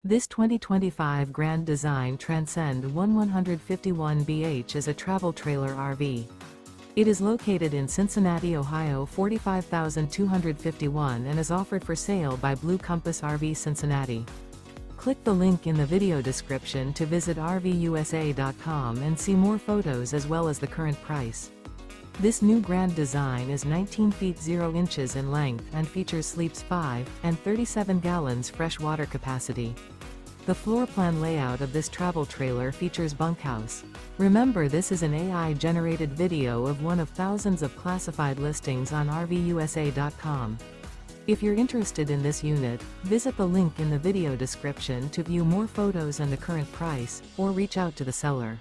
This 2025 Grand Design Transcend One 151BH is a travel trailer RV. It is located in Cincinnati, Ohio 45251 and is offered for sale by Blue Compass RV Cincinnati. Click the link in the video description to visit RVUSA.com and see more photos as well as the current price. This new Grand Design is 19 feet 0 inches in length and features sleeps 5 and 37 gallons fresh water capacity. The floor plan layout of this travel trailer features bunkhouse. Remember, this is an AI-generated video of one of thousands of classified listings on RVUSA.com. If you're interested in this unit, visit the link in the video description to view more photos and the current price, or reach out to the seller.